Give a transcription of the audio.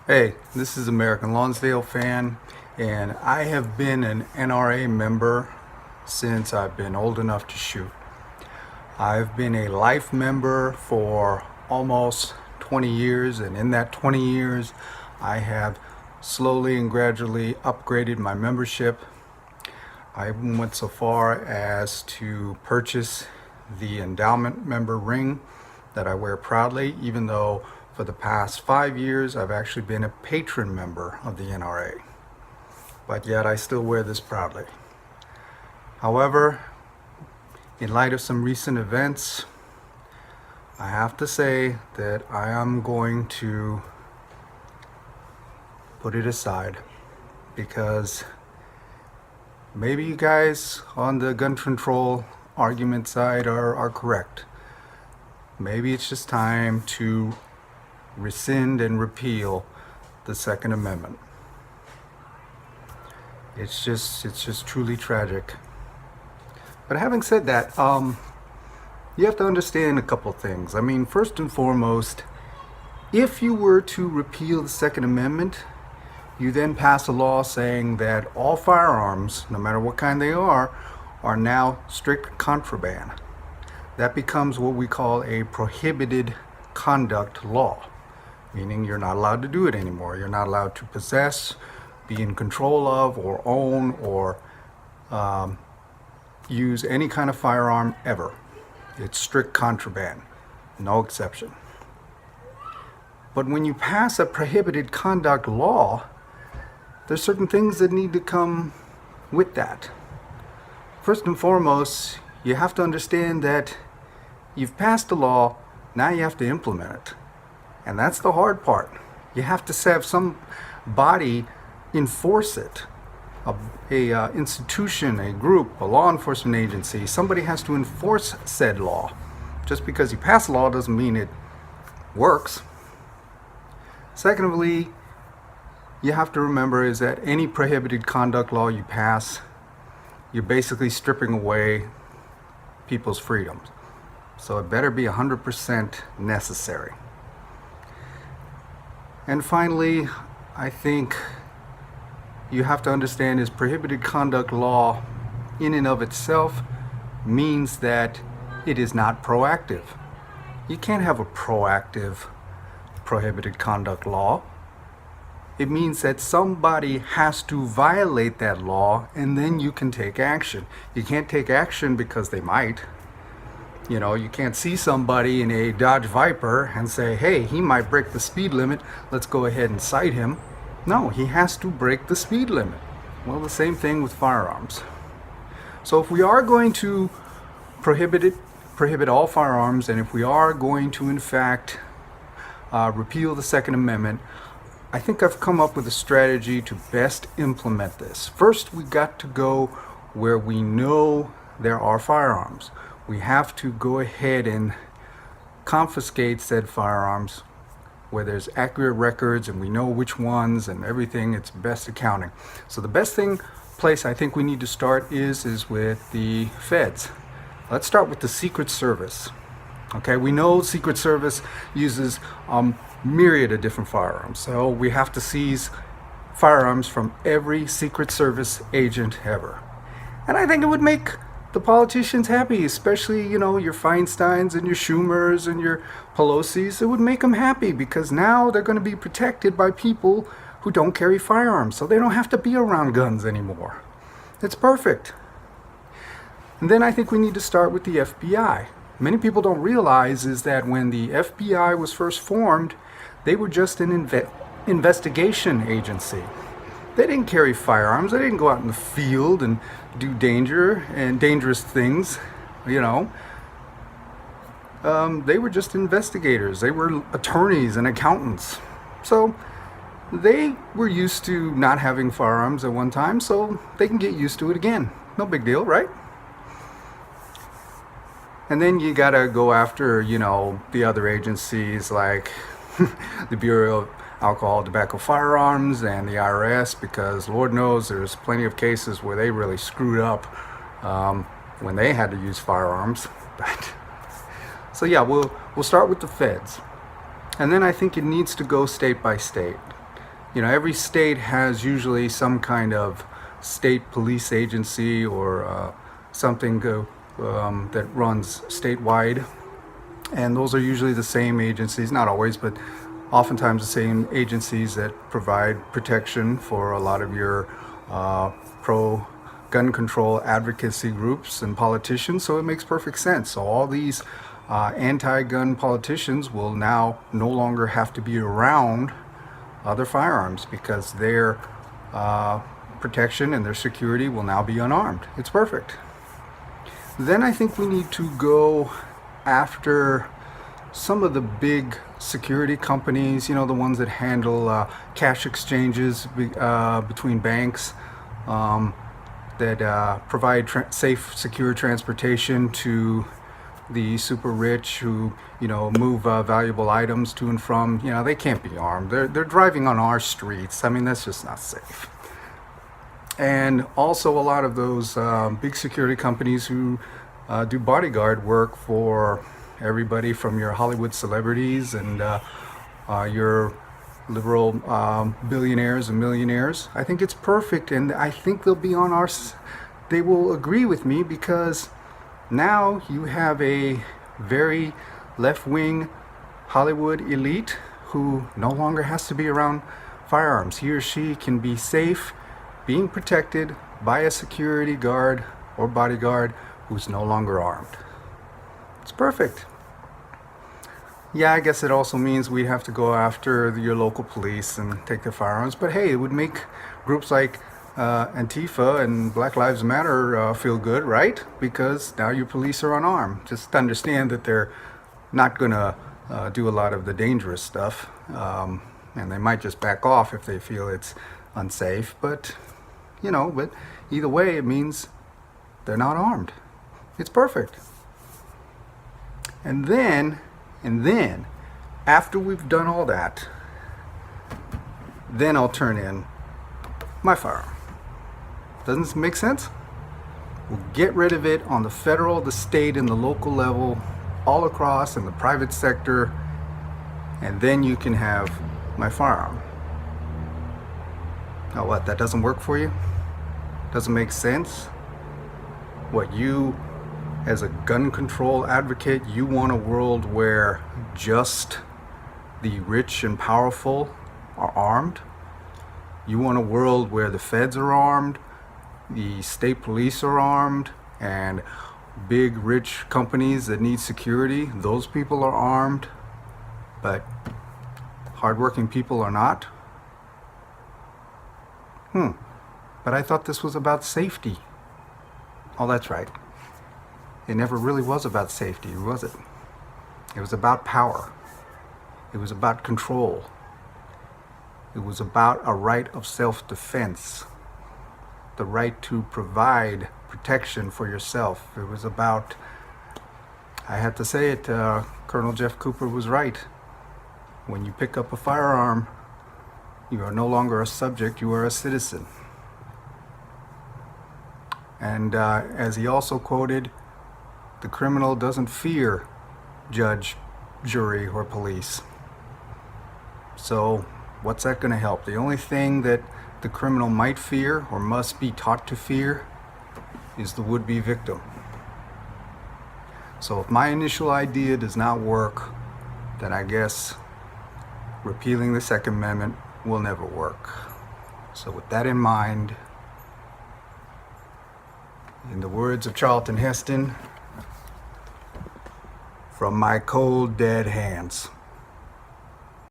Hey, this is American Lonsdale fan, and I have been an NRA member since I've been old enough to shoot. I've been a life member for almost 20 years, and in that 20 years, I have slowly and gradually upgraded my membership. I even went so far as to purchase the endowment member ring that I wear proudly, even though for the past 5 years I've actually been a patron member of the NRA. But yet I still wear this proudly. However, in light of some recent events, I have to say that I am going to put it aside because maybe you guys on the gun control argument side are correct. Maybe it's just time to rescind and repeal the Second Amendment. It's just truly tragic. But having said that, you have to understand a couple things. I mean, first and foremost, if you were to repeal the Second Amendment, you then pass a law saying that all firearms, no matter what kind they are now strict contraband. That becomes what we call a prohibited conduct law, meaning you're not allowed to do it anymore. You're not allowed to possess, be in control of, or own, or use any kind of firearm ever. It's strict contraband, no exception. But when you pass a prohibited conduct law, there's certain things that need to come with that. First and foremost, you have to understand that you've passed a law, now you have to implement it. And that's the hard part. You have to have some body enforce it. A institution, a group, a law enforcement agency, somebody has to enforce said law. Just because you pass a law doesn't mean it works. Secondly, you have to remember is that any prohibited conduct law you pass, you're basically stripping away people's freedoms. So it better be 100% necessary. And finally, I think you have to understand is prohibited conduct law in and of itself means that it is not proactive. You can't have a proactive prohibited conduct law. It means that somebody has to violate that law and then you can take action. You can't take action because they might. You know, you can't see somebody in a Dodge Viper and say, hey, he might break the speed limit, let's go ahead and cite him. No, he has to break the speed limit. Well, the same thing with firearms. So if we are going to prohibit all firearms, and if we are going to, in fact, repeal the Second Amendment, I think I've come up with a strategy to best implement this. First, we got to go where we know there are firearms. We have to go ahead and confiscate said firearms where there's accurate records and we know which ones and everything. It's best accounting. So the best place I think we need to start is with the feds. Let's start with the Secret Service. Okay, we know Secret Service uses myriad of different firearms. So we have to seize firearms from every Secret Service agent ever. And I think it would make the politicians happy, especially, you know, your Feinsteins and your Schumers and your Pelosi's. It would make them happy because now they're going to be protected by people who don't carry firearms, so they don't have to be around guns anymore. It's perfect. And then I think we need to start with the FBI. Many people don't realize is that when the FBI was first formed, they were just an investigation agency. They didn't carry firearms. They didn't go out in the field and do dangerous things, you know. They were just investigators. They were attorneys and accountants. So they were used to not having firearms at one time, so they can get used to it again. No big deal, right? And then you gotta go after, you know, the other agencies like the Bureau of Alcohol, Tobacco, Firearms and the IRS, because Lord knows there's plenty of cases where they really screwed up when they had to use firearms. So yeah, we'll start with the feds. And then I think it needs to go state by state. Every state has usually some kind of state police agency or something that runs statewide. And those are usually the same agencies, not always, but oftentimes the same agencies that provide protection for a lot of your pro-gun control advocacy groups and politicians. So it makes perfect sense. So all these anti-gun politicians will now no longer have to be around other firearms because their protection and their security will now be unarmed. It's perfect. Then I think we need to go after some of the big security companies, the ones that handle cash exchanges between banks, that provide safe, secure transportation to the super rich who, move valuable items to and from. They can't be armed. They're driving on our streets. I mean, that's just not safe. And also a lot of those big security companies who do bodyguard work for everybody from your Hollywood celebrities and your liberal billionaires and millionaires. I think it's perfect, and I think they'll be on they will agree with me, because now you have a very left-wing Hollywood elite who no longer has to be around firearms. He or she can be safe being protected by a security guard or bodyguard who's no longer armed. It's perfect. Yeah, I guess it also means we have to go after your local police and take their firearms. But hey, it would make groups like Antifa and Black Lives Matter feel good, right? Because now your police are unarmed. Just understand that they're not going to do a lot of the dangerous stuff. And they might just back off if they feel it's unsafe. But, but either way, it means they're not armed. It's perfect. And then, after we've done all that, then I'll turn in my firearm. Doesn't this make sense? We'll get rid of it on the federal, the state, and the local level, all across in the private sector, and then you can have my firearm. Now what, that doesn't work for you? Doesn't make sense? What, you as a gun control advocate, you want a world where just the rich and powerful are armed? You want a world where the feds are armed, the state police are armed, and big rich companies that need security, those people are armed, but hardworking people are not? But I thought this was about safety. Oh, that's right. It never really was about safety, was it? It was about power. It was about control. It was about a right of self-defense, the right to provide protection for yourself. It was about, I have to say it, Colonel Jeff Cooper was right. When you pick up a firearm, you are no longer a subject, you are a citizen. And as he also quoted, the criminal doesn't fear judge, jury, or police. So what's that going to help? The only thing that the criminal might fear or must be taught to fear is the would-be victim. So if my initial idea does not work, then I guess repealing the Second Amendment will never work. So with that in mind, in the words of Charlton Heston, from my cold, dead hands.